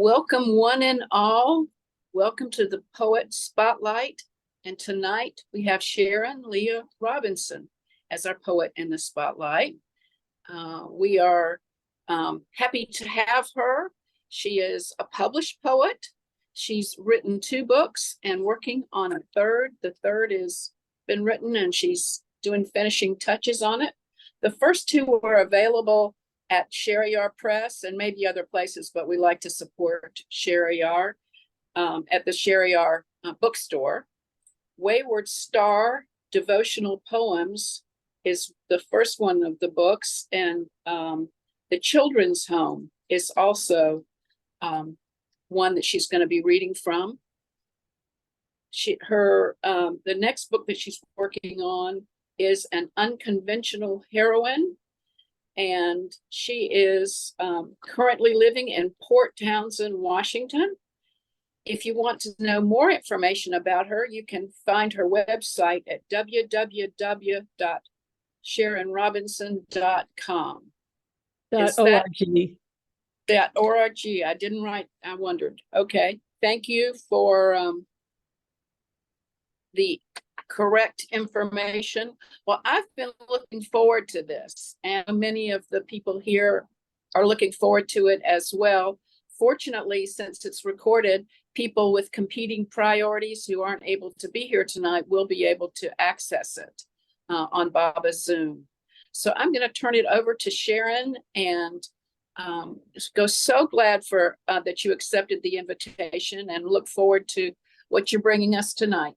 Welcome, one and all. Welcome to the Poet Spotlight. And tonight we have Sharon Lia Robinson as our poet in the spotlight. We are happy to have her. She is a published poet. She's written 2 books and working on a third. The third has been written and she's doing finishing touches on it. The first 2 were available at Sheriar Press and maybe other places, but we like to support Sheriar at the Sheriar bookstore. Wayward Star Devotional Poems is the first one of the books, and The Children's Home is also one that she's going to be reading from. The next book that she's working on is An Unconventional Heroine, and she is currently living in Port Townsend, Washington. If you want to know more information about her, you can find her website at www.sharonrobinson.com. .org. .org. I didn't write, I wondered. Okay, thank you for the correct information. Well, I've been looking forward to this, and many of the people here are looking forward to it as well. Fortunately, since it's recorded, people with competing priorities who aren't able to be here tonight will be able to access it on Baba Zoom. So I'm going to turn it over to Sharon, and so glad for that you accepted the invitation, and look forward to what you're bringing us tonight.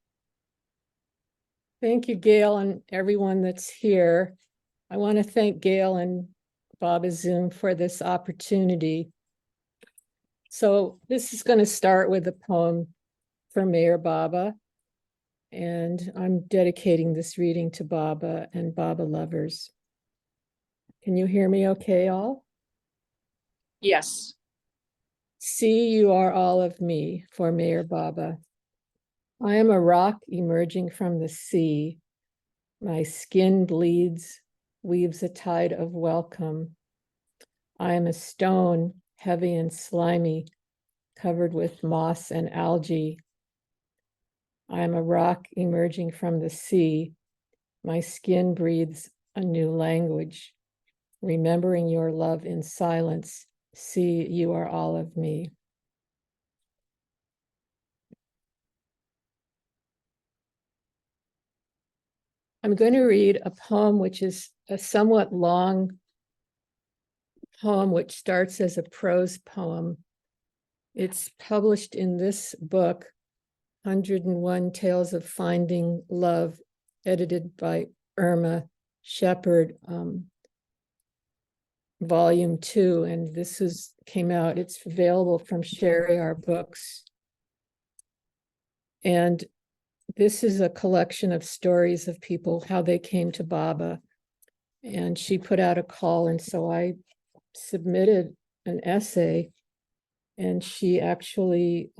Thank you, Gayle, and everyone that's here. I want to thank Gayle and Baba Zoom for this opportunity. So this is going to start with a poem for Mayor Baba, and I'm dedicating this reading to Baba and Baba lovers. Can you hear me okay, all? Yes. See, you are all of me, for Mayor Baba. I am a rock emerging from the sea. My skin bleeds, weaves a tide of welcome. I am a stone, heavy and slimy, covered with moss and algae. I am a rock emerging from the sea. My skin breathes a new language. Remembering your love in silence, see, you are all of me. I'm going to read a poem which is a somewhat long poem which starts as a prose poem. It's published in this book, 101 Tales of Finding Love, edited by Irma Shepherd, Volume 2, and this came out. It's available from Sheriar Books. And this is a collection of stories of people, how they came to Baba. And she put out a call, and so I submitted an essay, and she actually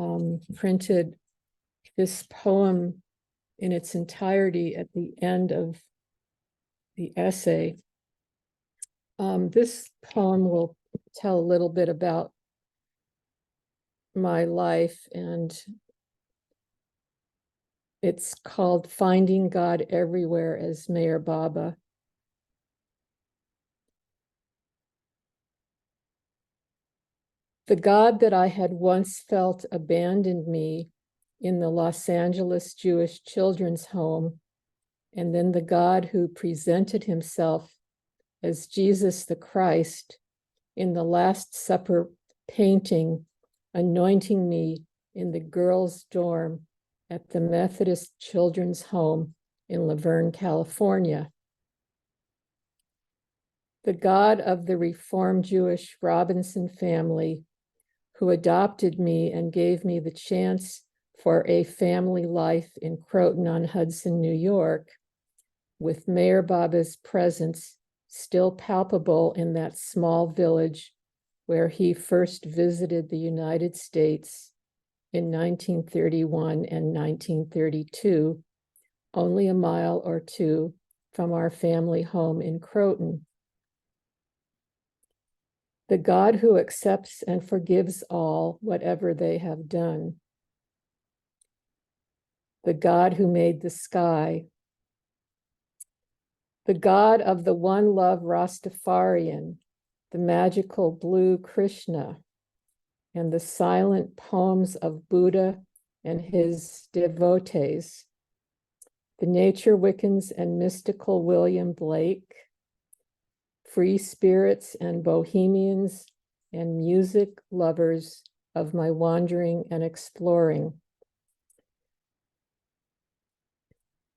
printed this poem in its entirety at the end of the essay. This poem will tell a little bit about my life, and it's called Finding God Everywhere as Mayor Baba. The God that I had once felt abandoned me in the Los Angeles Jewish Children's Home, and then the God who presented himself as Jesus the Christ in the Last Supper painting, anointing me in the girls' dorm at the Methodist Children's Home in Laverne, California. The God of the Reformed Jewish Robinson family, who adopted me and gave me the chance for a family life in Croton-on-Hudson, New York, with Mayor Baba's presence still palpable in that small village where he first visited the United States in 1931 and 1932, only a mile or 2 from our family home in Croton. the God who accepts and forgives all, whatever they have done, the God who made the sky, the God of the one love Rastafarian, the magical blue Krishna, and the silent poems of Buddha and his devotees, the nature Wiccans and mystical William Blake, free spirits and bohemians and music lovers of my wandering and exploring,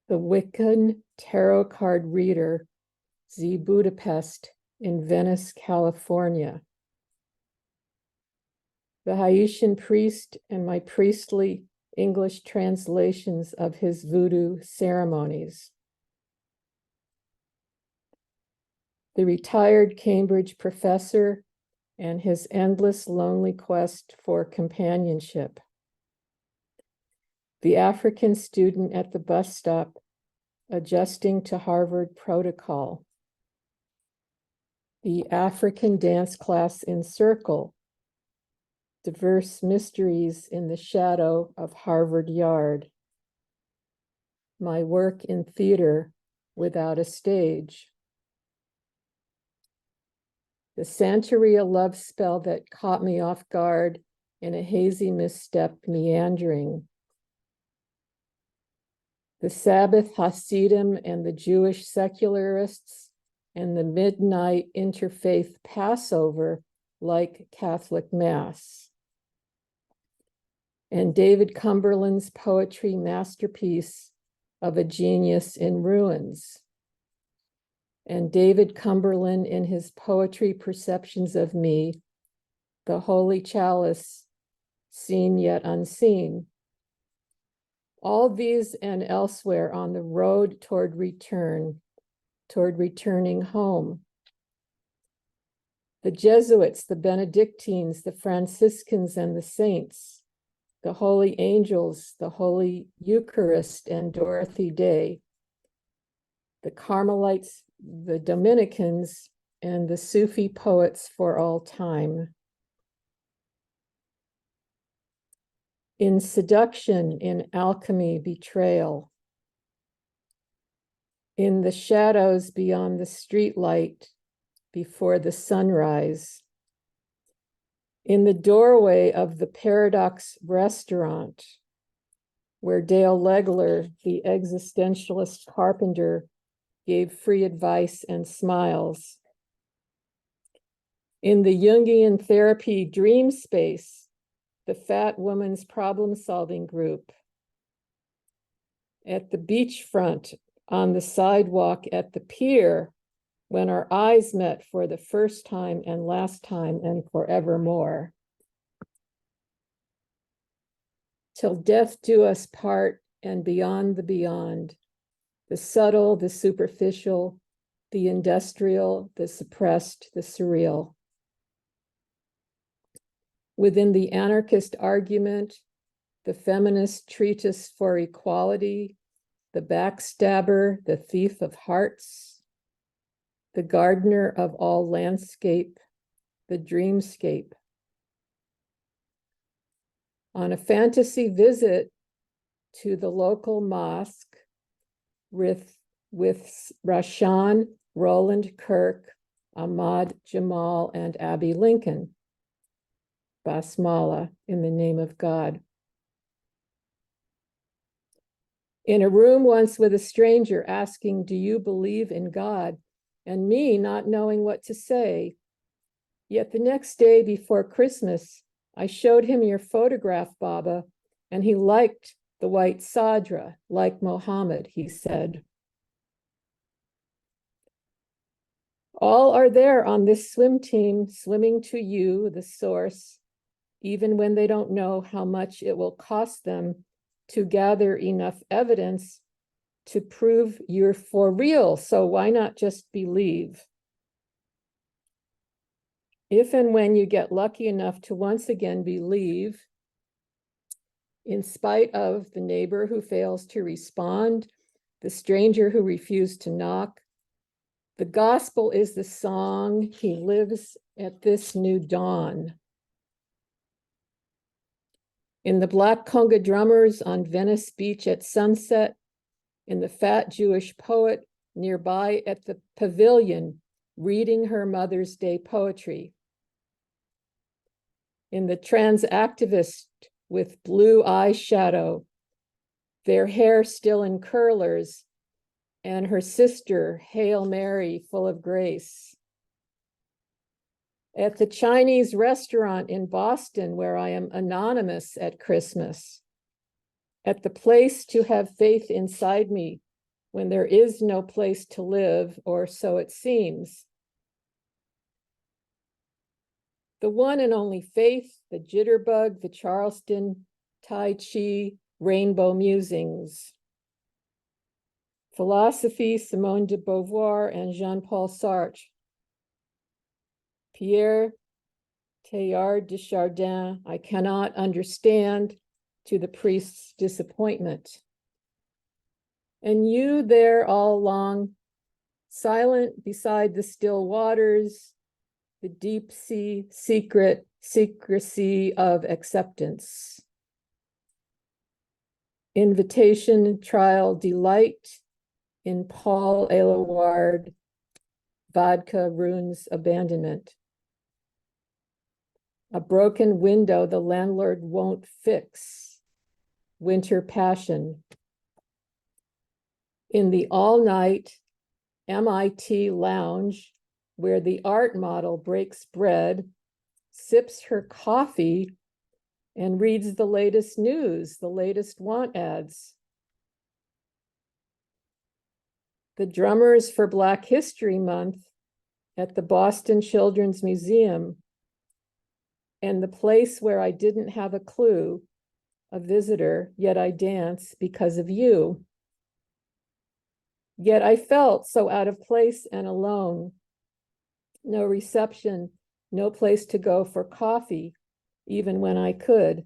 the Wiccan tarot card reader, Z Budapest in Venice, California, the Haitian priest and my priestly English translations of his voodoo ceremonies, the retired Cambridge professor and his endless lonely quest for companionship, the African student at the bus stop adjusting to Harvard protocol, the African dance class in circle, diverse mysteries in the shadow of Harvard Yard, my work in theater without a stage, the Santeria love spell that caught me off guard in a hazy misstep meandering, the Sabbath Hasidim and the Jewish secularists and the midnight interfaith Passover like Catholic Mass, and David Cumberland's poetry masterpiece of a genius in ruins, and David Cumberland in his poetry perceptions of me, the holy chalice, seen yet unseen. All these and elsewhere on the road toward return, toward returning home. The Jesuits, the Benedictines, the Franciscans, and the saints, the holy angels, the Holy Eucharist, and Dorothy Day, the Carmelites, the Dominicans, and the Sufi poets for all time. In seduction, in alchemy, betrayal. In the shadows beyond the streetlight, before the sunrise. In the doorway of the Paradox restaurant, where Dale Legler, the existentialist carpenter, gave free advice and smiles. In the Jungian therapy dream space, the Fat Woman's problem-solving group. At the beachfront, on the sidewalk at the pier, when our eyes met for the first time and last time and forevermore. Till death do us part and beyond the beyond, the subtle, the superficial, the industrial, the suppressed, the surreal. Within the anarchist argument, the feminist treatise for equality, the backstabber, the thief of hearts, the gardener of all landscape, the dreamscape. On a fantasy visit to the local mosque with Rashan, Roland Kirk, Ahmad Jamal, and Abby Lincoln. Basmala, in the name of God. In a room once with a stranger asking, "Do you believe in God?" and me not knowing what to say. Yet the next day before Christmas, I showed him your photograph, Baba, and he liked the white sadra, like Mohammed, he said. All are there on this swim team, swimming to you, the source, even when they don't know how much it will cost them to gather enough evidence to prove you're for real. So why not just believe? If and when you get lucky enough to once again believe, in spite of the neighbor who fails to respond, the stranger who refused to knock, the gospel is the song he lives at this new dawn. In the black conga drummers on Venice Beach at sunset, in the fat Jewish poet nearby at the pavilion reading her Mother's Day poetry, in the trans activist with blue eyeshadow, their hair still in curlers, and her sister, Hail Mary, full of grace. At the Chinese restaurant in Boston, where I am anonymous at Christmas. At the place to have faith inside me when there is no place to live, or so it seems. The one and only faith, the jitterbug, the Charleston, Tai Chi, rainbow musings. Philosophy, Simone de Beauvoir and Jean-Paul Sartre. Pierre Teilhard de Chardin, I cannot understand, to the priest's disappointment. And you there all along, silent beside the still waters, the deep sea secrecy of acceptance. Invitation, trial, delight in Paul Éluard, vodka runes abandonment. A broken window the landlord won't fix. Winter passion. In the all-night MIT lounge, where the art model breaks bread, sips her coffee, and reads the latest news, the latest want ads. The drummers for Black History Month at the Boston Children's Museum, and the place where I didn't have a clue, a visitor, yet I dance because of you. Yet I felt so out of place and alone. No reception, no place to go for coffee, even when I could.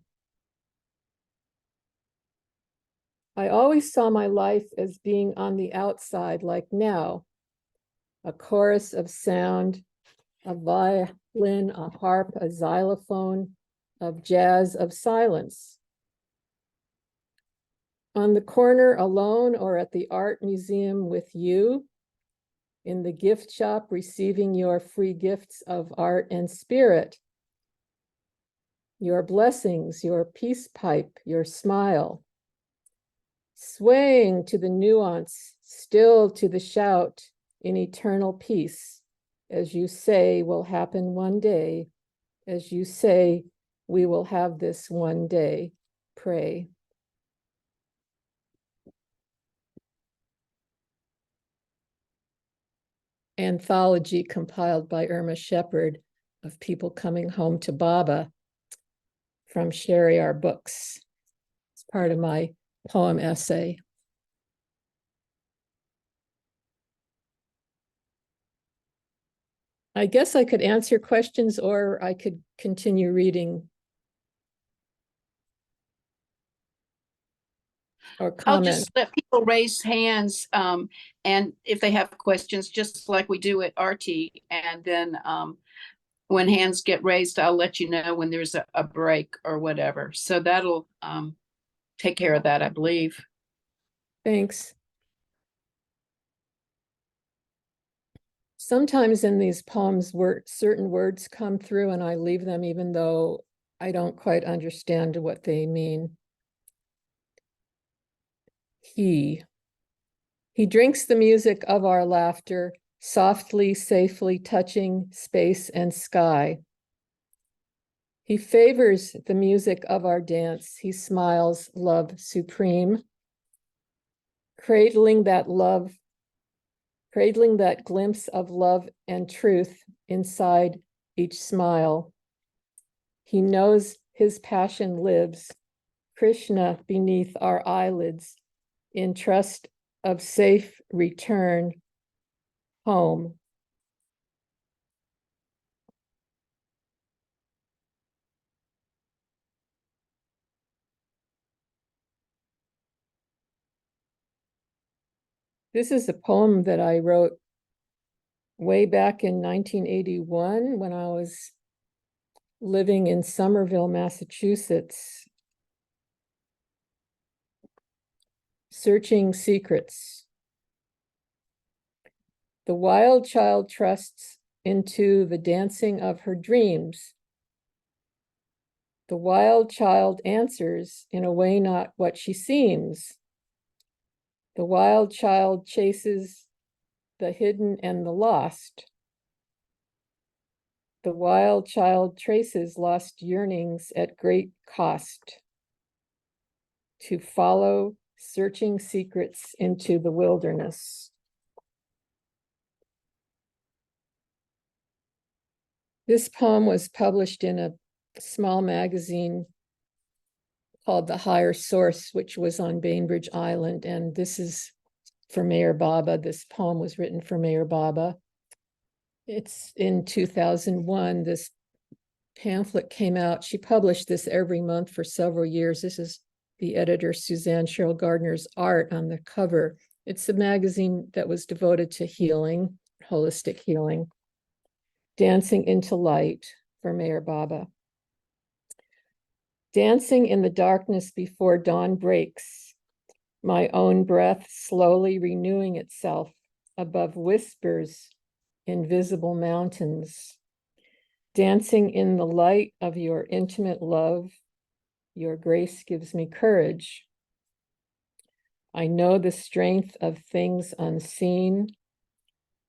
I always saw my life as being on the outside, like now, a chorus of sound, a violin, a harp, a xylophone, of jazz, of silence. On the corner alone or at the art museum with you, in the gift shop receiving your free gifts of art and spirit, your blessings, your peace pipe, your smile, swaying to the nuance, still to the shout in eternal peace, as you say will happen one day, as you say we will have this one day, pray. Anthology compiled by Irma Shepherd of people coming home to Baba from Sherry Our Books. It's part of my poem essay. I guess I could answer questions or I could continue reading. Or I'll comment. just let people raise hands, and if they have questions, just like we do at RT, and then when hands get raised, I'll let you know when there's a break or whatever. So that'll take care of that, I believe. Thanks. Sometimes in these poems, certain words come through and I leave them even though I don't quite understand what they mean. He drinks the music of our laughter, softly, safely touching space and sky. He favors the music of our dance. He smiles, love supreme, cradling that glimpse of love and truth inside each smile. He knows his passion lives, Krishna beneath our eyelids, in trust of safe return home. This is a poem that I wrote way back in 1981 when I was living in Somerville, Massachusetts, searching secrets. The wild child trusts into the dancing of her dreams. The wild child answers in a way not what she seems. The wild child chases the hidden and the lost. The wild child traces lost yearnings at great cost to follow searching secrets into the wilderness. This poem was published in a small magazine called The Higher Source, which was on Bainbridge Island. And this is for Mayor Baba. This poem was written for Mayor Baba. It's in 2001, this pamphlet came out. She published this every month for several years. This is the editor, Suzanne Cheryl Gardner's art on the cover. It's a magazine that was devoted to healing, holistic healing. Dancing into Light for Mayor Baba. Dancing in the darkness before dawn breaks, my own breath slowly renewing itself above whispers, invisible mountains. Dancing in the light of your intimate love, your grace gives me courage. I know the strength of things unseen.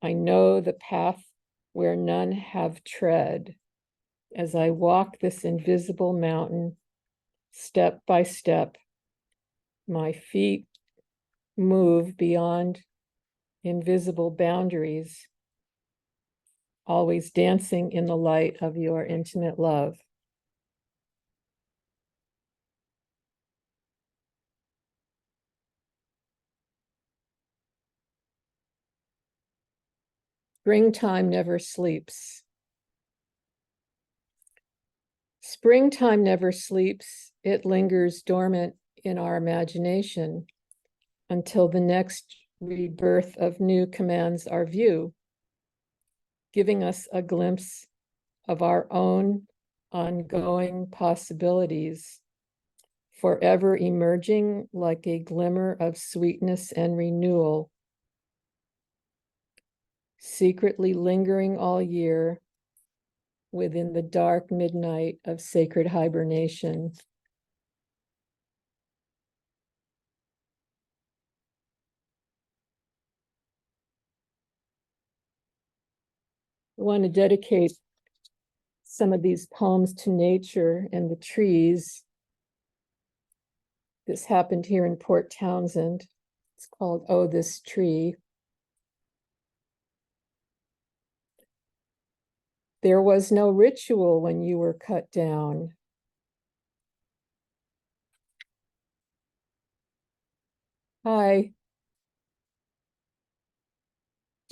I know the path where none have tread. As I walk this invisible mountain, step by step, my feet move beyond invisible boundaries, always dancing in the light of your intimate love. Springtime never sleeps. Springtime never sleeps. It lingers dormant in our imagination until the next rebirth of new commands our view, giving us a glimpse of our own ongoing possibilities, forever emerging like a glimmer of sweetness and renewal, secretly lingering all year within the dark midnight of sacred hibernation. I want to dedicate some of these poems to nature and the trees. This happened here in Port Townsend. It's called Oh, This Tree. There was no ritual when you were cut down. Hi,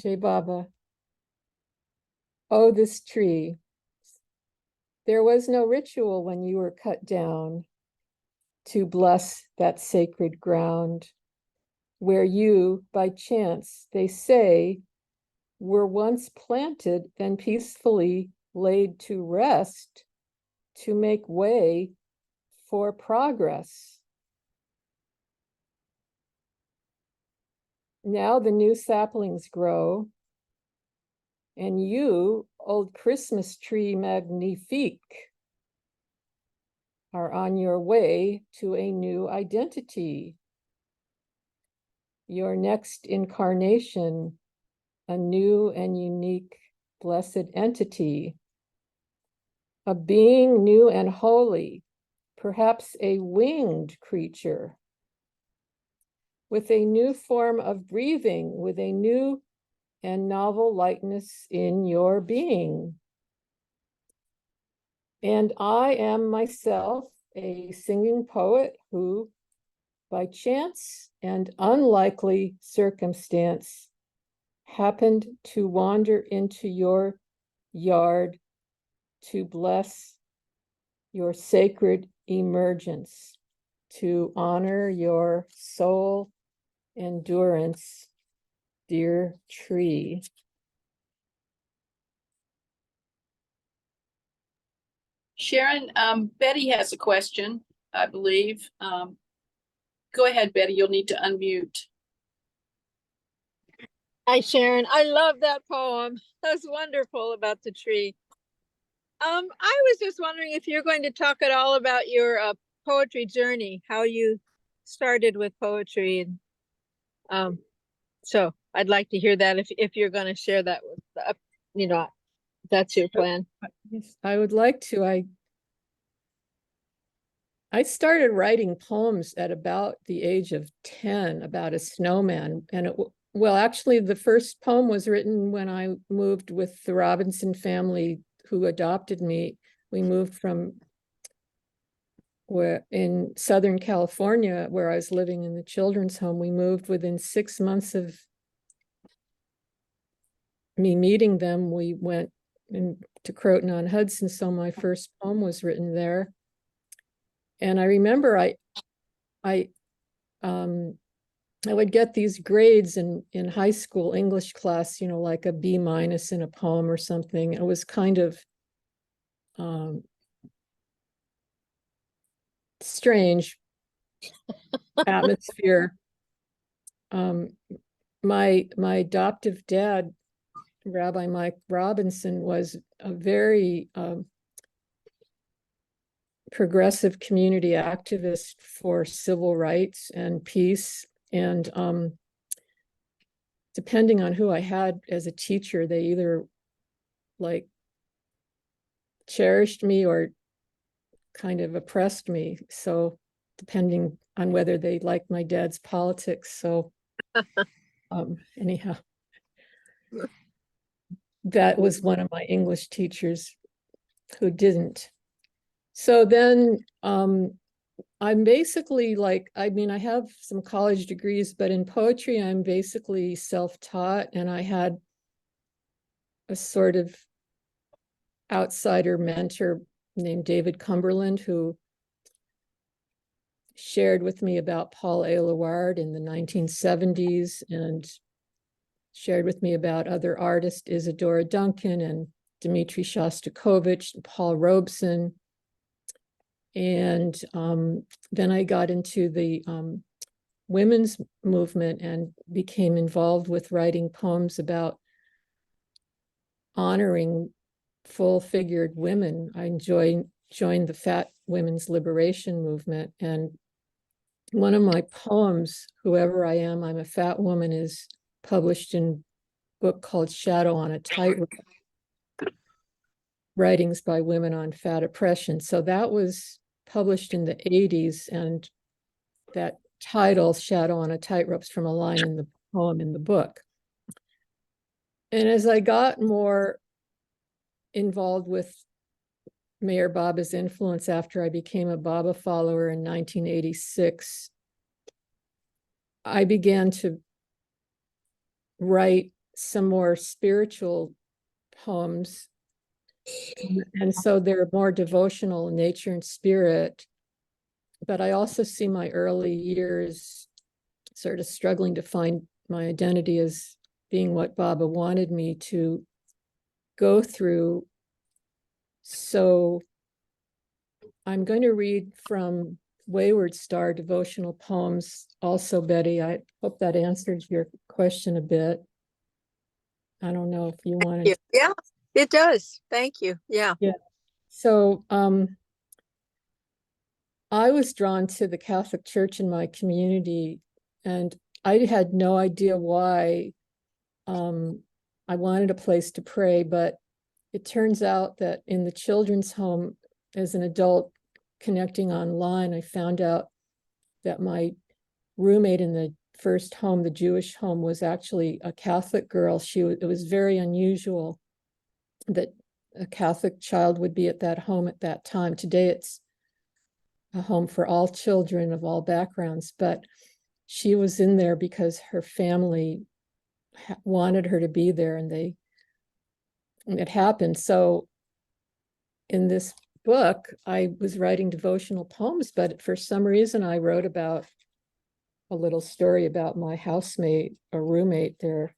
Jay Baba. Oh, this tree. There was no ritual when you were cut down to bless that sacred ground where you, by chance, they say, were once planted and peacefully laid to rest to make way for progress. Now the new saplings grow, and you, old Christmas tree magnifique, are on your way to a new identity. Your next incarnation, a new and unique blessed entity, a being new and holy, perhaps a winged creature, with a new form of breathing, with a new and novel lightness in your being. And I am myself a singing poet who, by chance and unlikely circumstance, happened to wander into your yard to bless your sacred emergence, to honor your soul endurance, dear tree. Sharon, Betty has a question, I believe. Go ahead, Betty, you'll need to unmute. Hi, Sharon. I love that poem. That's wonderful about the tree. I was just wondering if you're going to talk at all about your poetry journey, how you started with poetry, and so I'd like to hear that if you're going to share that with that's your plan. Yes, I would like to. I started writing poems at about the age of 10 about a snowman. And well, actually, the first poem was written when I moved with the Robinson family who adopted me. We moved from where in Southern California, where I was living in the children's home. We moved within 6 months of me meeting them. We went to Croton-on-Hudson, so my first poem was written there. And I remember I would get these grades in high school English class, like a B- in a poem or something. It was kind of strange atmosphere. My adoptive dad, Rabbi Mike Robinson, was a very progressive community activist for civil rights and peace. And depending on who I had as a teacher, they either like cherished me or kind of oppressed me. So depending on whether they liked my dad's politics. So anyhow, that was one of my English teachers who didn't. So then I'm basically I have some college degrees, but in poetry, I'm basically self-taught, and I had a sort of outsider mentor named David Cumberland, who shared with me about Paul Aylward in the 1970s and shared with me about other artists, Isadora Duncan and Dmitri Shostakovich and Paul Robeson. And then I got into the women's movement and became involved with writing poems about honoring full-figured women. I joined the Fat Women's Liberation Movement. And one of my poems, Whoever I Am, I'm a Fat Woman, is published in a book called Shadow on a Tightrope, Writings by Women on Fat Oppression. So that was published in the 80s, and that title, Shadow on a Tightrope, is from a line in the poem in the book. And as I got more involved with Mayor Baba's influence after I became a Baba follower in 1986, I began to write some more spiritual poems. And so they're more devotional in nature and spirit. But I also see my early years sort of struggling to find my identity as being what Baba wanted me to go through. So I'm going to read from Wayward Star devotional poems also, Betty. I hope that answers your question a bit. I don't know if you want to. Yeah, it does. Thank you. Yeah. So I was drawn to the Catholic Church in my community, and I had no idea why. I wanted a place to pray, but it turns out that in the children's home, as an adult connecting online, I found out that my roommate in the first home, the Jewish home, was actually a Catholic girl. It was very unusual that a Catholic child would be at that home at that time. Today, it's a home for all children of all backgrounds, but she was in there because her family wanted her to be there, and it happened. So in this book, I was writing devotional poems, but for some reason I wrote about a little story about my housemate, a roommate there.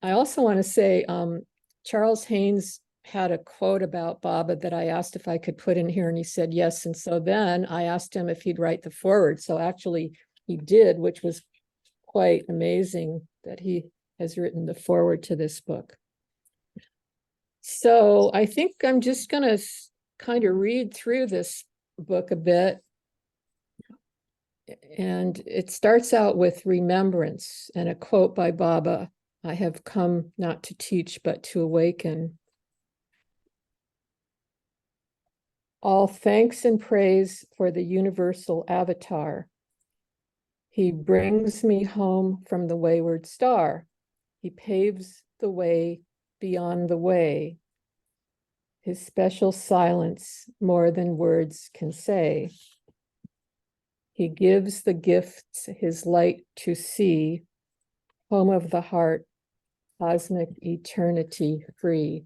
I also want to say Charles Haynes had a quote about Baba that I asked if I could put in here, and he said yes. And so then I asked him if he'd write the foreword. So actually he did, which was quite amazing that he has written the foreword to this book. So I think I'm just going to kind of read through this book a bit. And it starts out with remembrance and a quote by Baba: "I have come not to teach, but to awaken. All thanks and praise for the universal avatar. He brings me home from the wayward star. He paves the way beyond the way. His special silence more than words can say. He gives the gifts his light to see, home of the heart, cosmic eternity free."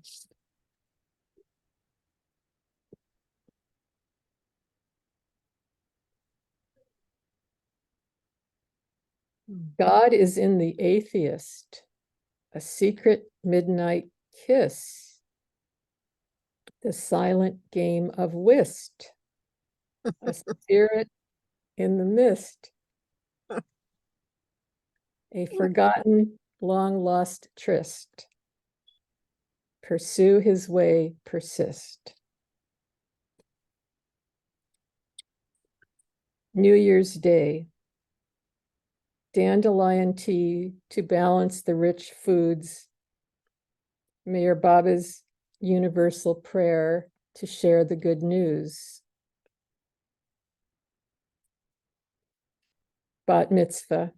God is in the atheist, a secret midnight kiss, the silent game of whist, a spirit in the mist, a forgotten, long lost tryst. Pursue his way, persist. New Year's Day. Dandelion tea to balance the rich foods. Mayor Baba's universal prayer to share the good news. Bat mitzvah.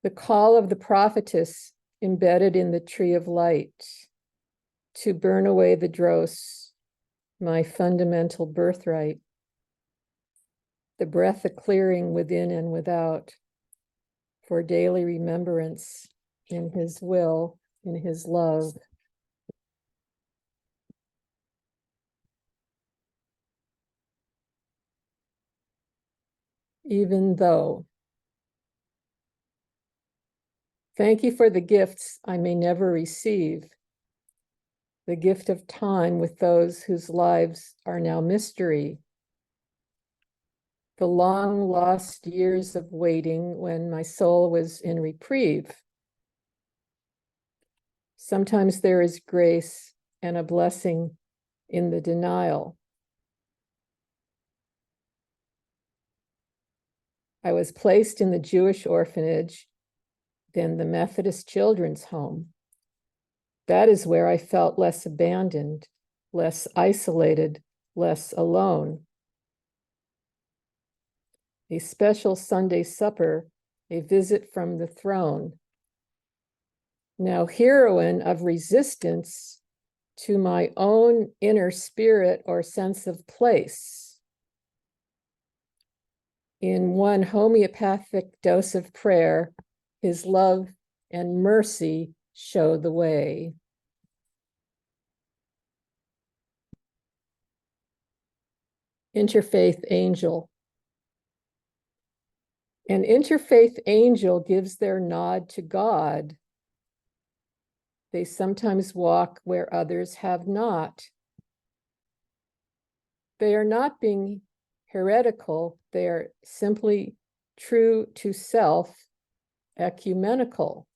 The call of the prophetess embedded in the tree of light to burn away the dross, my fundamental birthright. The breath of clearing within and without for daily remembrance in his will, in his love. Even though. Thank you for the gifts I may never receive. The gift of time with those whose lives are now mystery. The long lost years of waiting when my soul was in reprieve. Sometimes there is grace and a blessing in the denial. I was placed in the Jewish orphanage, then the Methodist Children's Home. That is where I felt less abandoned, less isolated, less alone. A special Sunday supper, a visit from the throne. Now heroine of resistance to my own inner spirit or sense of place. In one homeopathic dose of prayer, his love and mercy show the way. Interfaith angel. An interfaith angel gives their nod to God. They sometimes walk where others have not. They are not being heretical, they are simply true to self, ecumenical.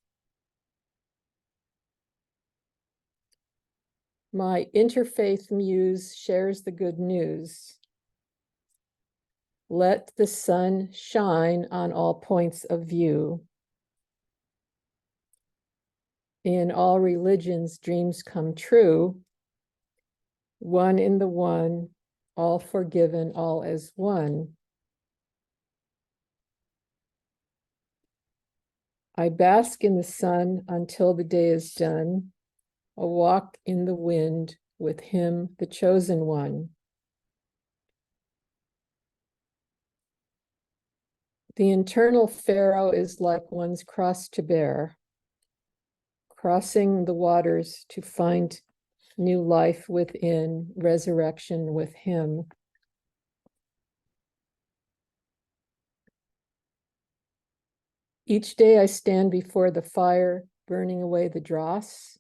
My interfaith muse shares the good news. Let the sun shine on all points of view. In all religions, dreams come true. One in the one, all forgiven, all as one. I bask in the sun until the day is done, a walk in the wind with him, the chosen one. The internal Pharaoh is like one's cross to bear, crossing the waters to find new life within, resurrection with him. Each day I stand before the fire, burning away the dross,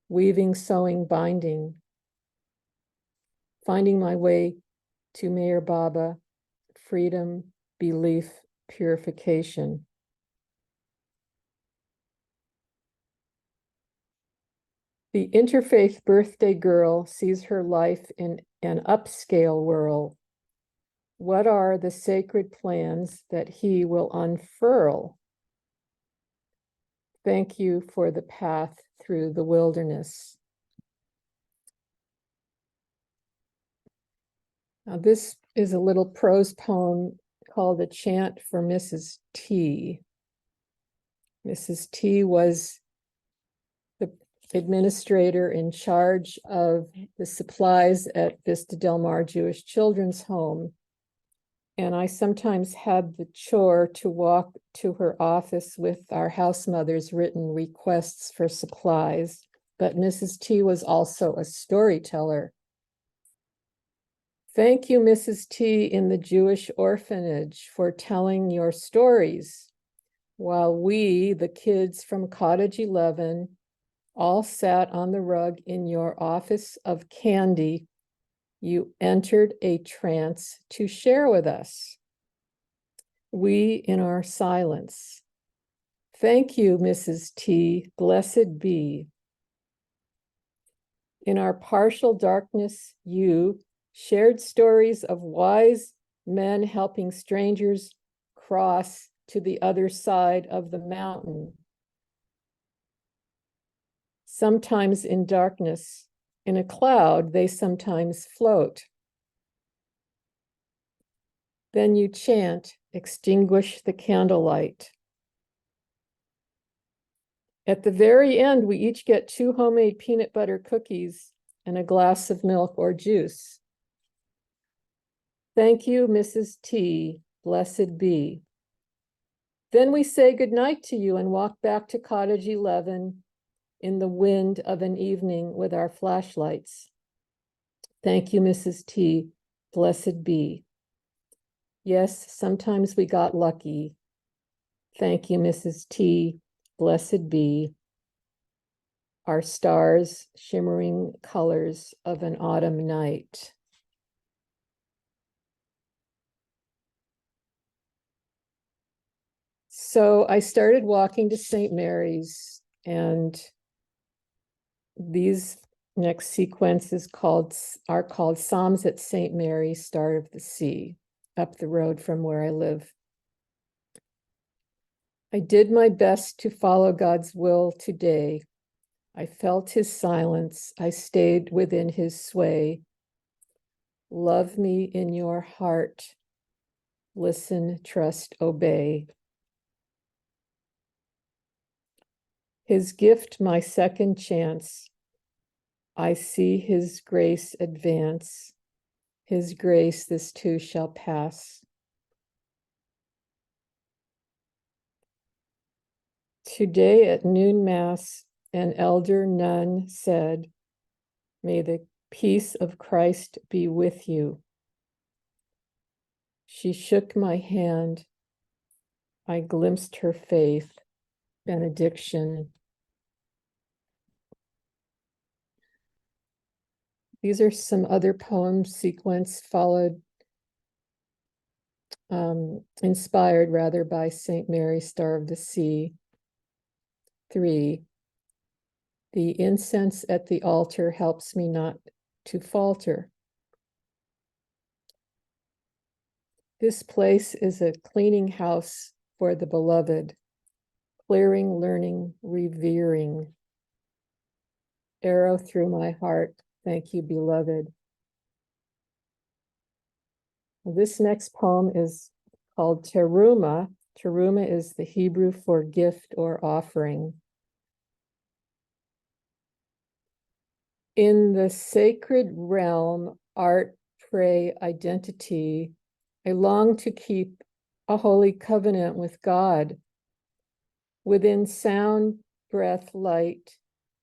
weaving, sewing, binding, finding my way to Meher Baba, freedom, belief, purification. The interfaith birthday girl sees her life in an upscale world. What are the sacred plans that he will unfurl? Thank you for the path through the wilderness. Now, this is a little prose poem called A Chant for Mrs. T. Mrs. T was the administrator in charge of the supplies at Vista Del Mar Jewish Children's Home. And I sometimes had the chore to walk to her office with our house mother's written requests for supplies. But Mrs. T was also a storyteller. Thank you, Mrs. T in the Jewish orphanage, for telling your stories, while we, the kids from Cottage 11, all sat on the rug in your office of candy. You entered a trance to share with us. We in our silence. Thank you, Mrs. T. Blessed be. In our partial darkness, you shared stories of wise men helping strangers cross to the other side of the mountain. Sometimes in darkness, in a cloud, they sometimes float. Then you chant, extinguish the candlelight. At the very end, we each get 2 homemade peanut butter cookies and a glass of milk or juice. Thank you, Mrs. T. Blessed be. Then we say goodnight to you and walk back to Cottage 11 in the wind of an evening with our flashlights. Thank you, Mrs. T. Blessed be. Yes, sometimes we got lucky. Thank you, Mrs. T. Blessed be. Our stars, shimmering colors of an autumn night. So I started walking to St. Mary's, and these next sequences are called Psalms at St. Mary, Star of the Sea, up the road from where I live. I did my best to follow God's will today. I felt his silence. I stayed within his sway. Love me in your heart. Listen, trust, obey. His gift, my second chance. I see his grace advance. His grace, this too shall pass. Today at noon mass, an elder nun said, "May the peace of Christ be with you." She shook my hand. I glimpsed her faith, benediction. These are some other poems sequence inspired rather by St. Mary, Star of the Sea. 3. The incense at the altar helps me not to falter. This place is a cleaning house for the beloved, clearing, learning, revering. Arrow through my heart. Thank you, beloved. This next poem is called Teruma. Teruma is the Hebrew for gift or offering. In the sacred realm, art, pray, identity, I long to keep a holy covenant with God. Within sound, breath, light,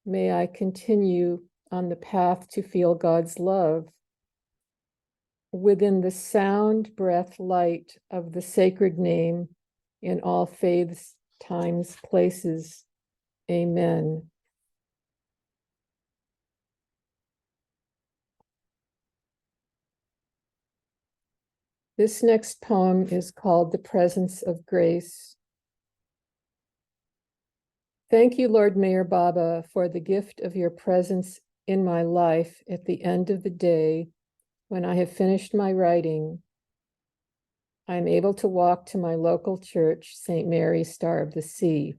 may I continue on the path to feel God's love. Within the sound, breath, light of the sacred name in all faiths, times, places, Amen. This next poem is called The Presence of Grace. Thank you, Lord Mayor Baba, for the gift of your presence in my life at the end of the day. When I have finished my writing, I am able to walk to my local church, St. Mary's Star of the Sea,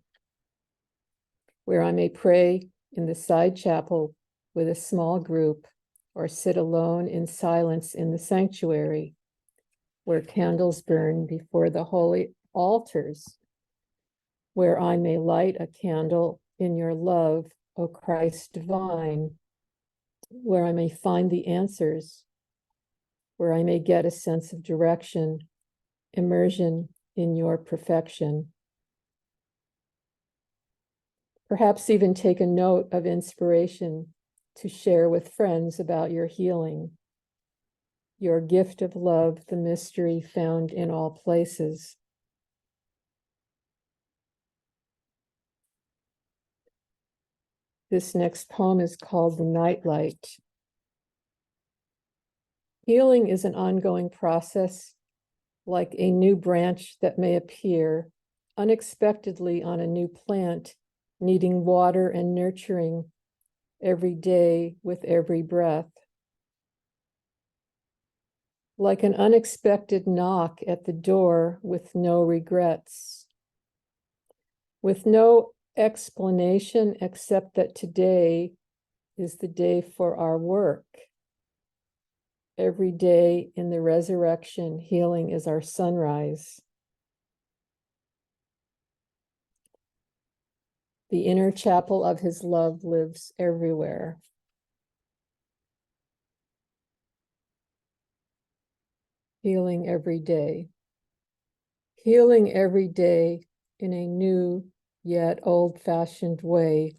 where I may pray in the side chapel with a small group or sit alone in silence in the sanctuary, where candles burn before the holy altars, where I may light a candle in your love, O Christ divine, where I may find the answers, where I may get a sense of direction, immersion in your perfection. Perhaps even take a note of inspiration to share with friends about your healing, your gift of love, the mystery found in all places. This next poem is called The Nightlight. Healing is an ongoing process, like a new branch that may appear unexpectedly on a new plant, needing water and nurturing every day with every breath. Like an unexpected knock at the door with no regrets, with no explanation except that today is the day for our work. Every day in the resurrection, healing is our sunrise. The inner chapel of his love lives everywhere. Healing every day. Healing every day in a new yet old-fashioned way.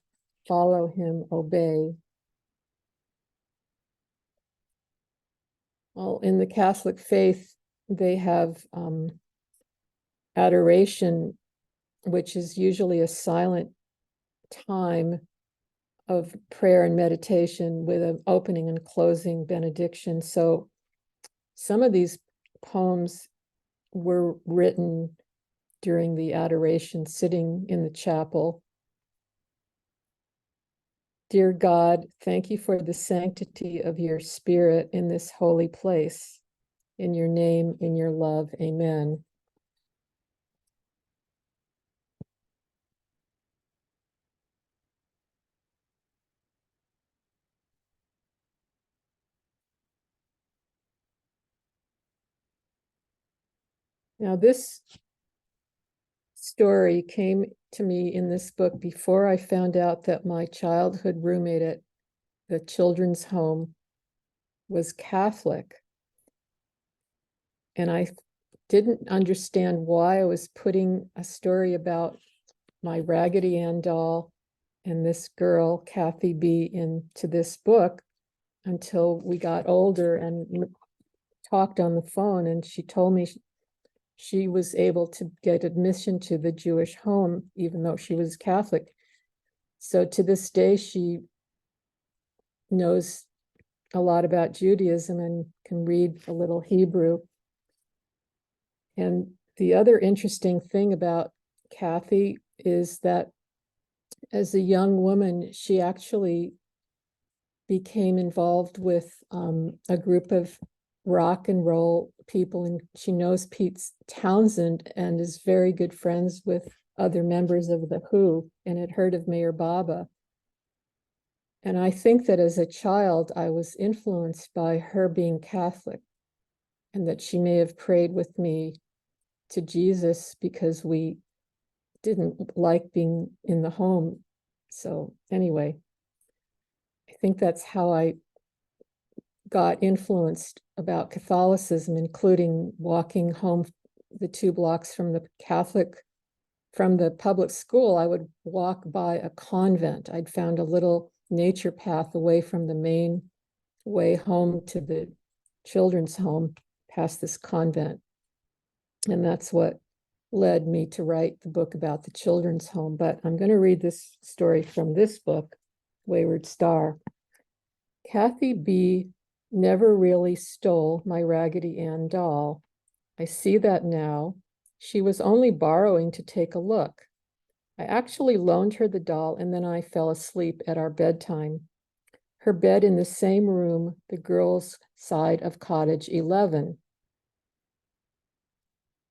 Follow him, obey. Well, in the Catholic faith, they have adoration, which is usually a silent time of prayer and meditation with an opening and closing benediction. So some of these poems were written during the adoration, sitting in the chapel. Dear God, thank you for the sanctity of your spirit in this holy place. In your name, in your love, amen. Now, this story came to me in this book before I found out that my childhood roommate at the children's home was Catholic. And I didn't understand why I was putting a story about my Raggedy Ann doll and this girl, Kathy B, into this book until we got older and talked on the phone. And she told me she was able to get admission to the Jewish home, even though she was Catholic. So to this day, she knows a lot about Judaism and can read a little Hebrew. And the other interesting thing about Kathy is that as a young woman, she actually became involved with a group of rock and roll people, and she knows Pete Townsend and is very good friends with other members of the Who and had heard of Mayor Baba. And I think that as a child, I was influenced by her being Catholic and that she may have prayed with me to Jesus because we didn't like being in the home. So anyway, I think that's how I got influenced about Catholicism, including walking home the 2 blocks from the public school. I would walk by a convent. I'd found a little nature path away from the main way home to the children's home past this convent. And that's what led me to write the book about the children's home, but I'm going to read this story from this book, Wayward Star. Kathy B. never really stole my Raggedy Ann doll. I see that now. She was only borrowing to take a look. I actually loaned her the doll and then I fell asleep at our bedtime. Her bed in the same room, the girls' side of cottage 11.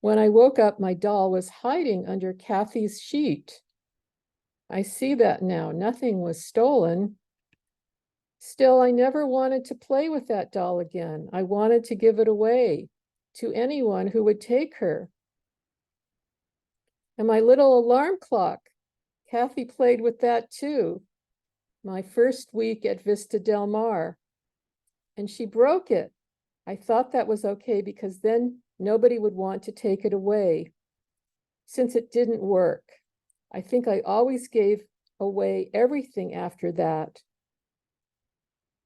When I woke up, my doll was hiding under Kathy's sheet. I see that now. Nothing was stolen. Still, I never wanted to play with that doll again. I wanted to give it away to anyone who would take her. And my little alarm clock, Kathy played with that too. My first week at Vista Del Mar. And she broke it. I thought that was okay because then nobody would want to take it away. Since it didn't work, I think I always gave away everything after that.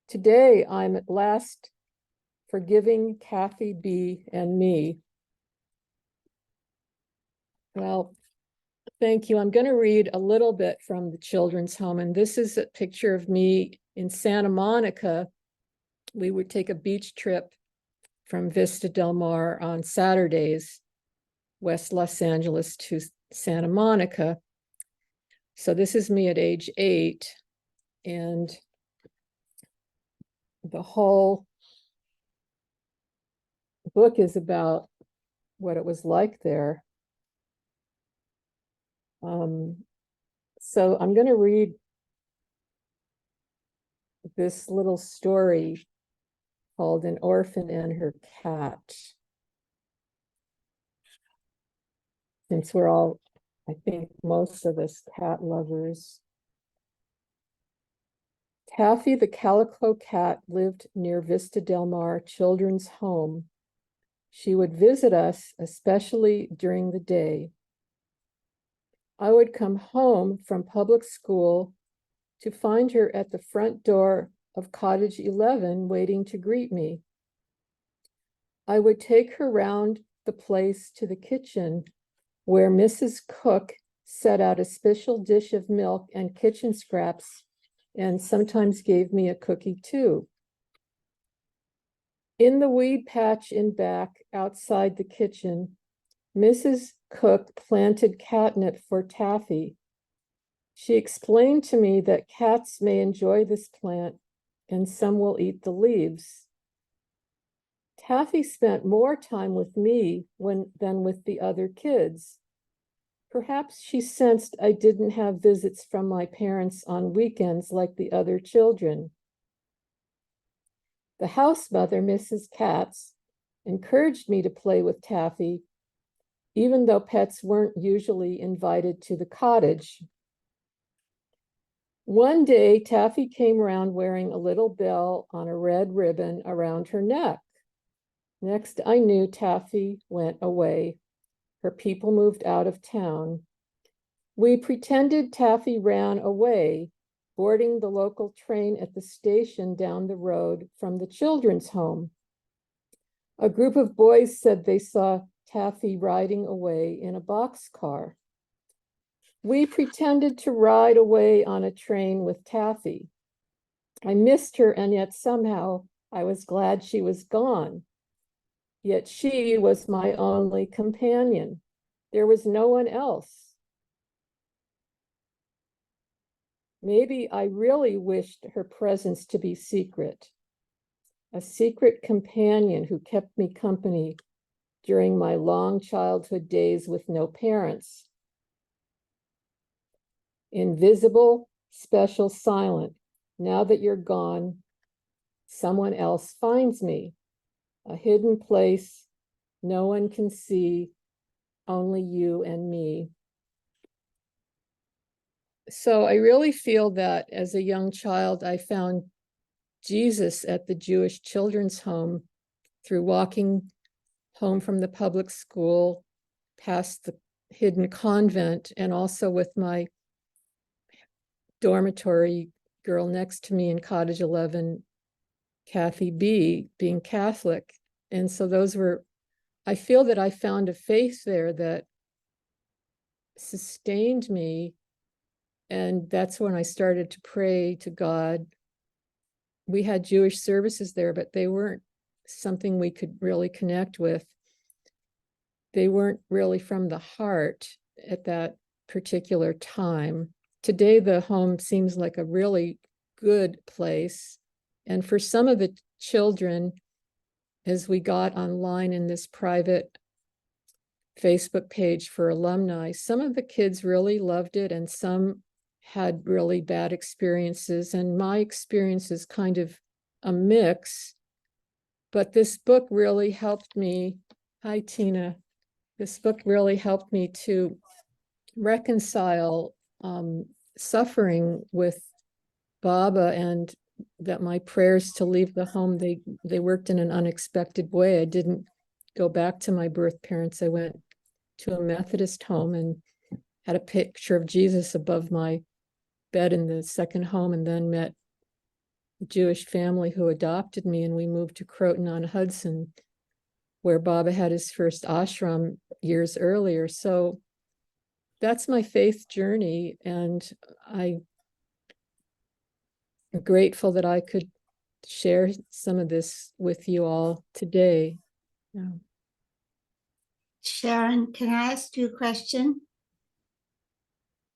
Today, I'm at last forgiving Kathy B. and me. Well, thank you. I'm going to read a little bit from the children's home, and this is a picture of me in Santa Monica. We would take a beach trip from Vista Del Mar on Saturdays, West Los Angeles to Santa Monica. So this is me at age 8, and the whole book is about what it was like there. So I'm going to read this little story called An Orphan and Her Cat. Since we're all, I think most of us, cat lovers. Taffy the calico cat lived near Vista Del Mar Children's Home. She would visit us, especially during the day. I would come home from public school to find her at the front door of Cottage 11 waiting to greet me. I would take her round the place to the kitchen where Mrs. Cook set out a special dish of milk and kitchen scraps and sometimes gave me a cookie too. In the weed patch in back outside the kitchen, Mrs. Cook planted catnip for Taffy. She explained to me that cats may enjoy this plant and some will eat the leaves. Taffy spent more time with me than with the other kids. Perhaps she sensed I didn't have visits from my parents on weekends like the other children. The house mother, Mrs. Katz, encouraged me to play with Taffy, even though pets weren't usually invited to the cottage. One day, Taffy came around wearing a little bell on a red ribbon around her neck. Next, I knew Taffy went away. Her people moved out of town. We pretended Taffy ran away, boarding the local train at the station down the road from the children's home. A group of boys said they saw Taffy riding away in a boxcar. We pretended to ride away on a train with Taffy. I missed her, and yet somehow I was glad she was gone. Yet she was my only companion. There was no one else. Maybe I really wished her presence to be secret. A secret companion who kept me company during my long childhood days with no parents. Invisible, special, silent. Now that you're gone, someone else finds me. A hidden place no one can see, only you and me. So I really feel that as a young child, I found Jesus at the Jewish Children's Home through walking home from the public school, past the hidden convent, and also with my dormitory girl next to me in Cottage 11, Kathy B., being Catholic. And so those were, I feel that I found a faith there that sustained me. And that's when I started to pray to God. We had Jewish services there, but they weren't something we could really connect with. They weren't really from the heart at that particular time. Today, the home seems like a really good place. And for some of the children, as we got online in this private Facebook page for alumni, some of the kids really loved it and some had really bad experiences. And my experience is kind of a mix. But this book really helped me. Hi, Tina. This book really helped me to reconcile suffering with Baba, and that my prayers to leave the home, they worked in an unexpected way. I didn't go back to my birth parents. I went to a Methodist home and had a picture of Jesus above my bed in the second home, and then met a Jewish family who adopted me, and we moved to Croton-on-Hudson, where Baba had his first ashram years earlier. So that's my faith journey, and I'm grateful that I could share some of this with you all today. Yeah. Sharon, can I ask you a question?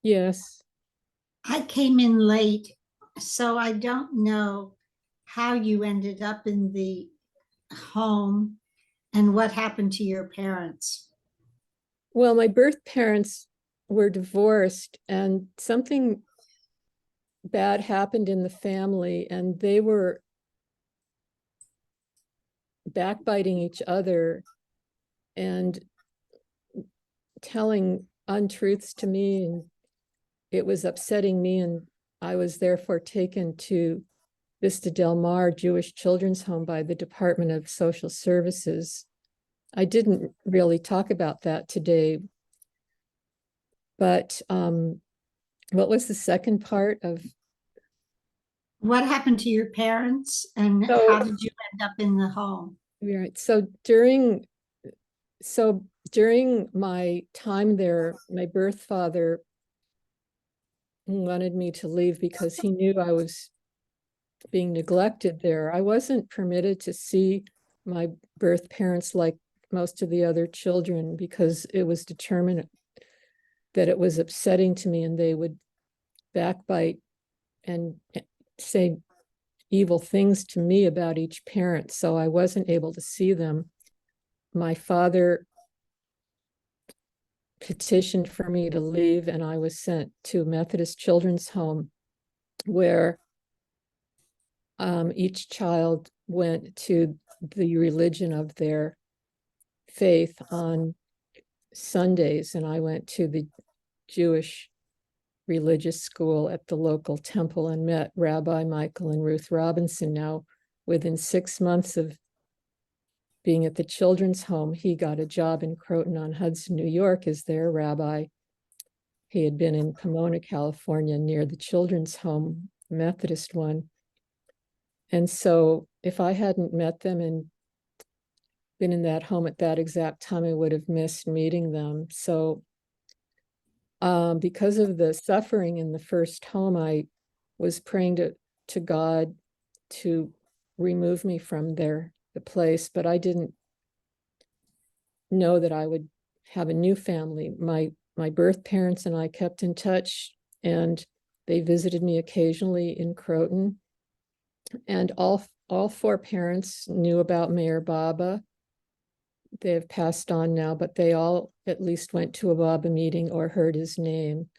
Yes. I came in late, so I don't know how you ended up in the home and what happened to your parents. Well, my birth parents were divorced, and something bad happened in the family, and they were backbiting each other and telling untruths to me, and it was upsetting me, and I was therefore taken to Vista Del Mar Jewish Children's Home by the Department of Social Services. I didn't really talk about that today, but what was the second part of? What happened to your parents and how did you end up in the home? Right. So during my time there, my birth father wanted me to leave because he knew I was being neglected there. I wasn't permitted to see my birth parents like most of the other children because it was determined that it was upsetting to me, and they would backbite and say evil things to me about each parent. So I wasn't able to see them. My father petitioned for me to leave, and I was sent to a Methodist Children's Home where each child went to the religion of their faith on Sundays, and I went to the Jewish religious school at the local temple and met Rabbi Michael and Ruth Robinson. Now, within 6 months of being at the children's home, he got a job in Croton-on-Hudson, New York, as their rabbi. He had been in Pomona, California, near the children's home, Methodist one. And so if I hadn't met them and been in that home at that exact time, I would have missed meeting them. So because of the suffering in the first home, I was praying to God to remove me from the place, but I didn't know that I would have a new family. My birth parents and I kept in touch, and they visited me occasionally in Croton. And all four parents knew about Mayor Baba. They have passed on now, but they all at least went to a Baba meeting or heard his name.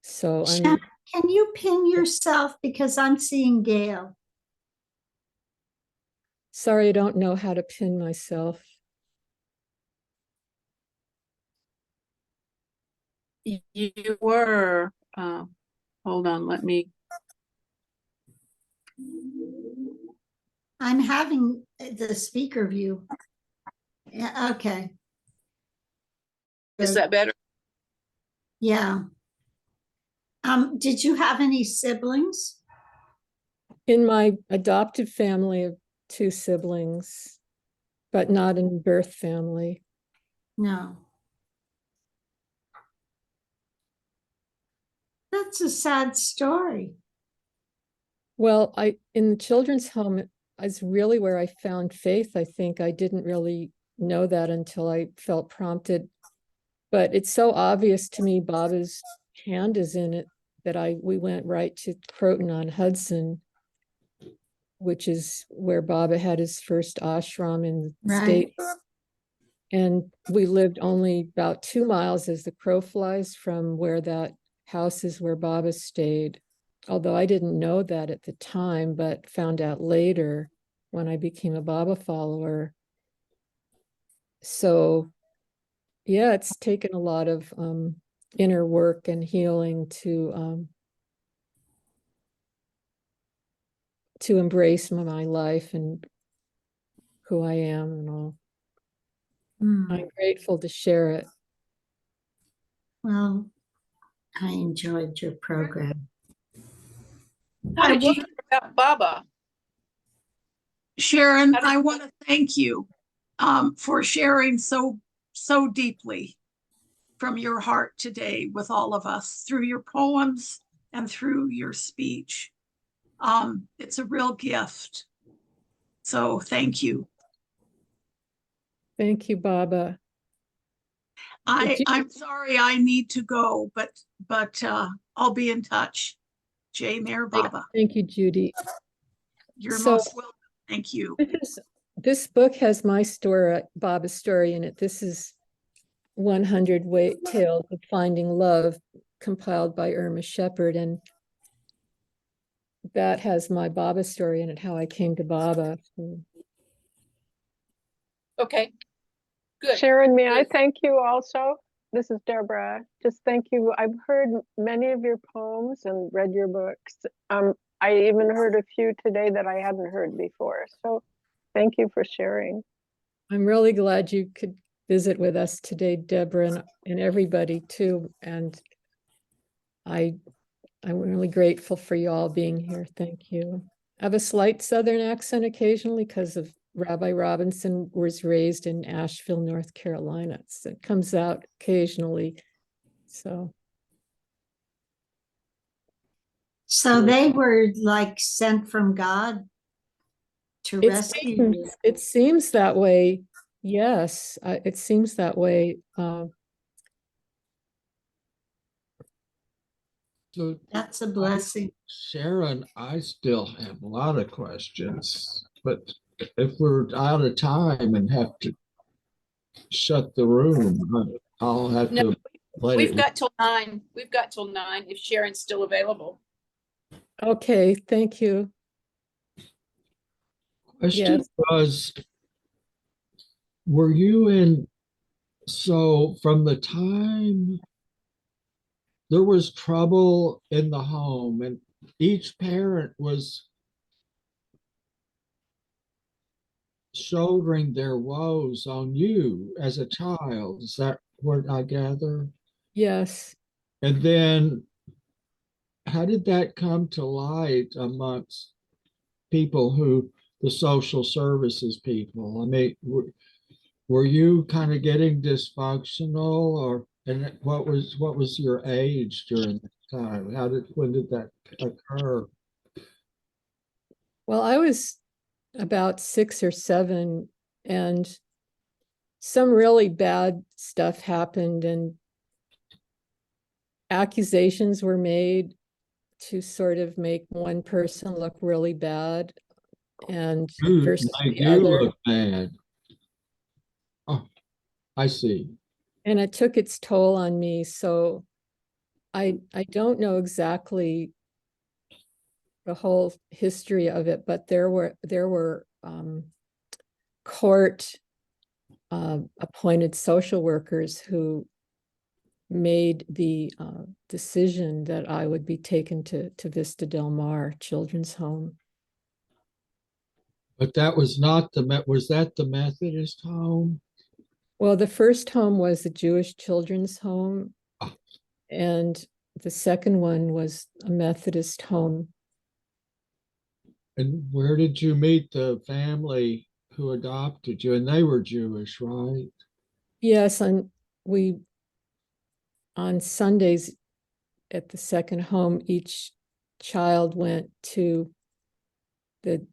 So Sharon, can you pin yourself because I'm seeing Gayle? Sorry, I don't know how to pin myself. You were, hold on, let me. I'm having the speaker view. Yeah, okay. Is that better? Yeah. Did you have any siblings? In my adopted family of 2 siblings, but not in birth family. No. That's a sad story. Well, in the children's home is really where I found faith. I think I didn't really know that until I felt prompted. But it's so obvious to me Baba's hand is in it that we went right to Croton on Hudson, which is where Baba had his first ashram in the Right. States. And we lived only about 2 miles as the crow flies from where that house is where Baba stayed. Although I didn't know that at the time, but found out later when I became a Baba follower. So yeah, it's taken a lot of inner work and healing to embrace my life and who I am and all. I'm grateful to share it. Well, I enjoyed your program. How did you hear about Baba? Sharon, I want to thank you for sharing so deeply from your heart today with all of us through your poems and through your speech. It's a real gift. So thank you. Thank you, Baba. I'm sorry I need to go, but I'll be in touch. J. Mayor Baba. Thank you, Judy. You're So- most welcome. Thank you. This book has my story, Baba's story in it. This is 100 Tales of Finding Love, compiled by Irma Shepherd, and that has my Baba story in it, how I came to Baba. Okay, good. Sharon, may I Good. thank you also? This is Deborah. Just thank you. I've heard many of your poems and read your books. I even heard a few today that I hadn't heard before. So thank you for sharing. I'm really glad you could visit with us today, Deborah, and everybody too. And I'm really grateful for you all being here. Thank you. I have a slight Southern accent occasionally because of Rabbi Robinson was raised in Asheville, North Carolina. So it comes out occasionally. So They were like sent from God to rescue you. it seems that way. Yes, it seems that way. So That's a blessing. Sharon, I still have a lot of questions, but if we're out of time and have to shut the room, I'll have No, to let We've it. got till 9. We've got till 9 if Sharon's still available. Okay, thank you. Question Yes. was, were you in, so from the time there was trouble in the home and each parent was shouldering their woes on you as a child, is that what I gather? Yes. And then how did that come to light amongst people who, the social services people? I mean, were you kind of getting dysfunctional, or and what was your age during that time? When did that occur? Well, I was about 6 or 7, and some really bad stuff happened, and accusations were made to sort of make one person look really bad and versus Make the you other. look bad. Oh, I see. And it took its toll on me. So I don't know exactly the whole history of it, but there were court appointed social workers who made the decision that I would be taken to Vista Del Mar Children's Home. But that was not was that the Methodist home? Well, the first home was the Jewish Children's Home, Oh. and the second one was a Methodist home. And where did you meet the family who adopted you? And they were Jewish, right? Yes, on Sundays at the second home, each child went to the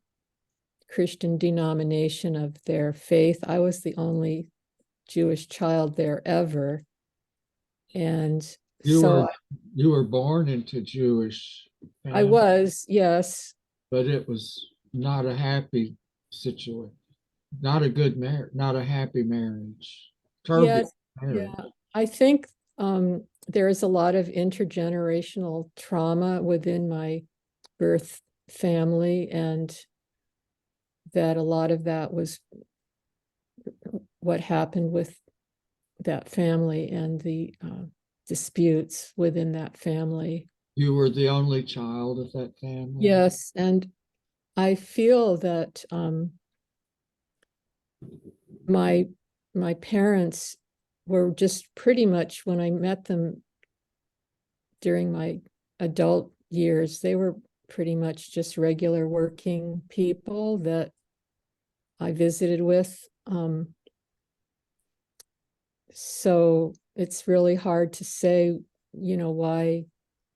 Christian denomination of their faith. I was the only Jewish child there ever. And so you were born into Jewish I family, was, yes. but it was not a happy situation, not a good marriage, not a happy marriage. Turbulent Yes, marriage. yeah. I think there is a lot of intergenerational trauma within my birth family, and that a lot of that was what happened with that family and the disputes within that family. You were the only child of that family? Yes, and I feel that my parents were just pretty much, when I met them during my adult years, they were pretty much just regular working people that I visited with. So it's really hard to say, why.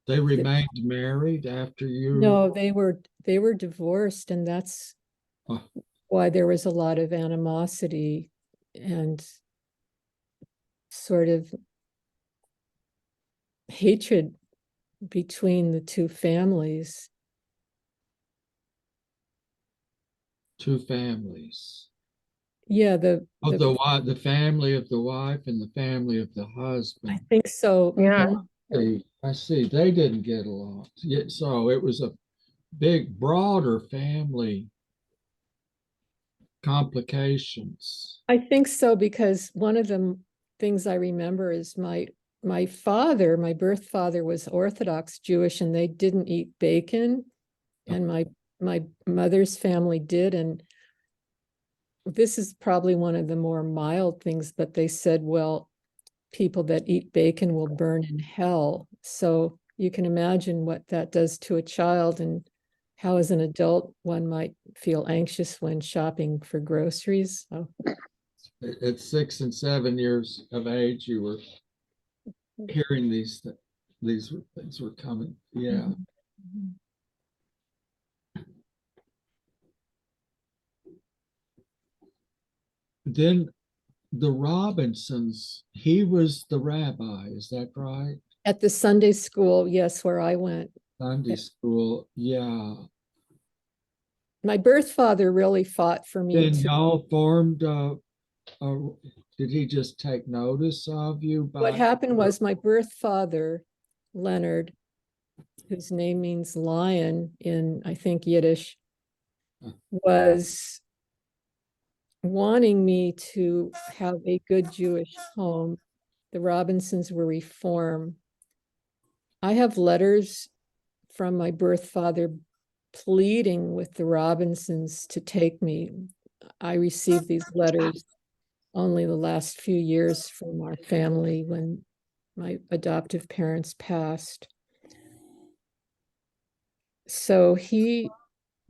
They remained married after you? No, they were divorced, and that's Oh. why there was a lot of animosity and sort of hatred between the two families. Two families. Yeah, The family of the wife and the family of the I husband. think so. Yeah. I see. They didn't get along. So it was a big, broader family complications. I think so, because one of the things I remember is my father, my birth father, was Orthodox Jewish, and they didn't eat bacon, and my mother's family did. And this is probably one of the more mild things, but they said, well, people that eat bacon will burn in hell. So you can imagine what that does to a child, and how as an adult one might feel anxious when shopping for groceries. So, At 6 and 7 years of age, you were hearing these things were coming. Yeah. Then the Robinsons, he was the rabbi, is that right? at the Sunday school, yes, where I went. Sunday school, yeah. My birth father really fought for me Then to. y'all formed did he just take notice of you What happened was my birth father, Leonard, whose name means lion in, I think, Yiddish, was wanting me to have a good Jewish home. The Robinsons were Reform. I have letters from my birth father pleading with the Robinsons to take me. I received these letters only the last few years from our family when my adoptive parents passed. So he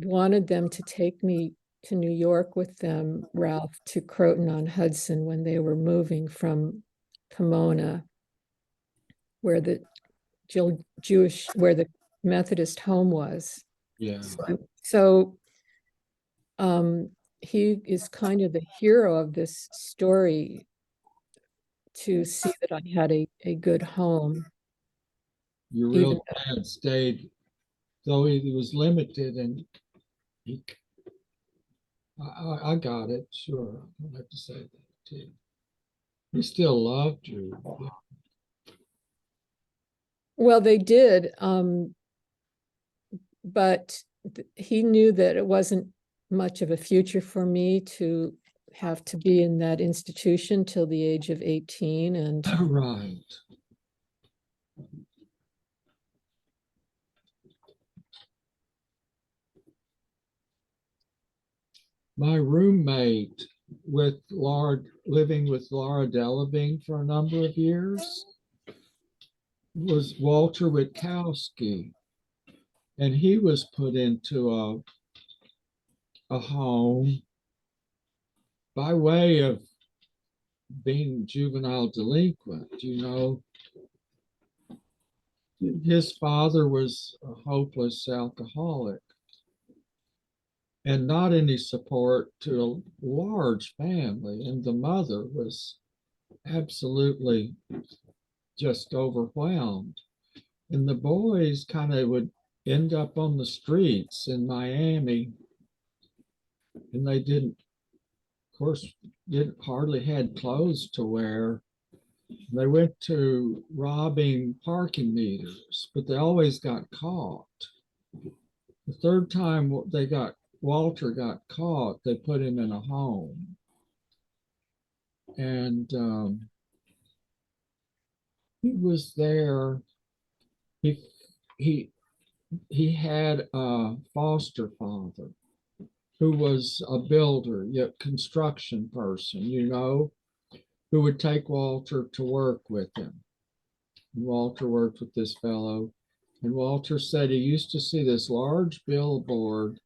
wanted them to take me to New York with them, Ralph, to Croton-on-Hudson when they were moving from Pomona, where the where the Methodist home was. Yeah. So he is kind of the hero of this story, to see that I had a good home. Your real dad stayed, though he was limited, and I got it, sure. I don't have to say that too. He still loved you. Well, they did, but he knew that it wasn't much of a future for me to have to be in that institution till the age of 18. And Right. My roommate living with Laura Delavine for a number of years was Walter Witkowski, and he was put into a home by way of being juvenile delinquent. his father was a hopeless alcoholic and not any support to a large family. And the mother was absolutely just overwhelmed. And the boys kind of would end up on the streets in Miami. And they didn't, of course, didn't hardly had clothes to wear. They went to robbing parking meters, but they always got caught. The third time Walter got caught, they put him in a home. And he was there. He had a foster father who was a builder, yet construction person, who would take Walter to work with him. And Walter worked with this fellow, and Walter said he used to see this large billboard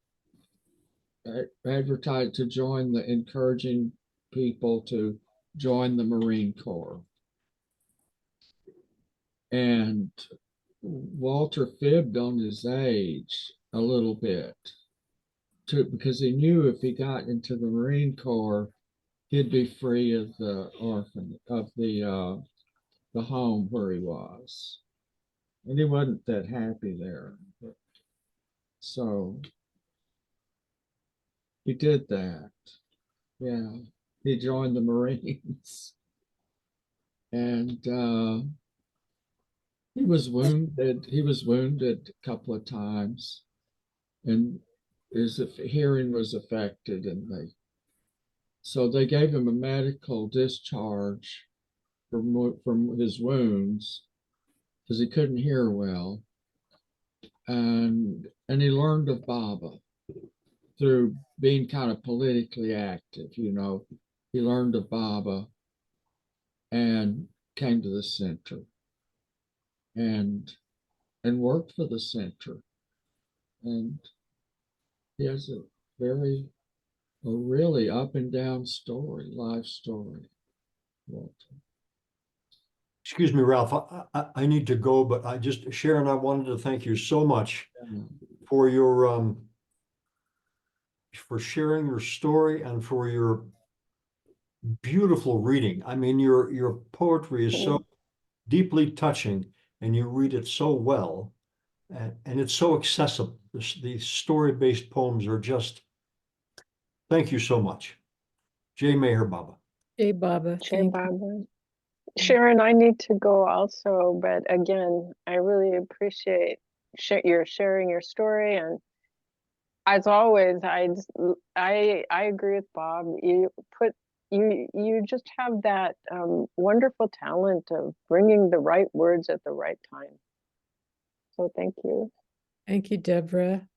advertised to encouraging people to join the Marine Corps. And Walter fibbed on his age a little bit because he knew if he got into the Marine Corps, he'd be free of the home where he was. And he wasn't that happy there. So he did that. Yeah. He joined the Marines. And he was wounded. He was wounded a couple of times. And his hearing was affected, and so they gave him a medical discharge from his wounds because he couldn't hear well, and he learned of Baba through being kind of politically active. He learned of Baba and came to the center and worked for the center, and he has a really up and down story, life story. Walter. Excuse me, Ralph, I need to go, but Sharon, I wanted to thank you so much for your, for sharing your story and for your beautiful reading. I mean, your poetry is so deeply touching and you read it so well, and it's so accessible. These story-based poems are just, thank you so much. Jai Meher Baba. Jai Baba. Jai Thank you. Baba. Sharon, I need to go also, but again, I really appreciate your sharing your story. And as always, I agree with Bob. You just have that wonderful talent of bringing the right words at the right time. So thank you. Thank you, Deborah.